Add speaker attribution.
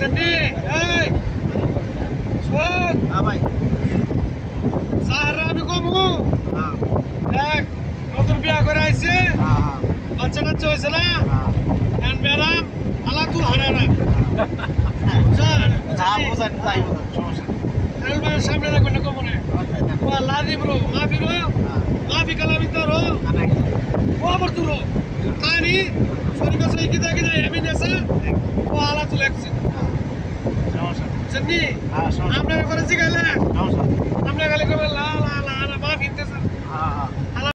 Speaker 1: Seni, hey, শোন
Speaker 2: ভাই
Speaker 1: sir আমি কমু দেখ নতুন বিয়া করে আইছে বাচ্চা কাচ্চা হয়েছে না এখন ম্যাডাম আলা তুল হারা না সামনে রাখবেন না কমনে লাদি ব্রো মাফি রো মাফি কালামি তো রো ও আবার তুলো কানি সরি কাছে কিদা কিদা এমি নেসা ও আলা তুল একছে সন্নি আমরা করে জিগালে আমরা গালে করে লা লা লা মাফি দিতেছ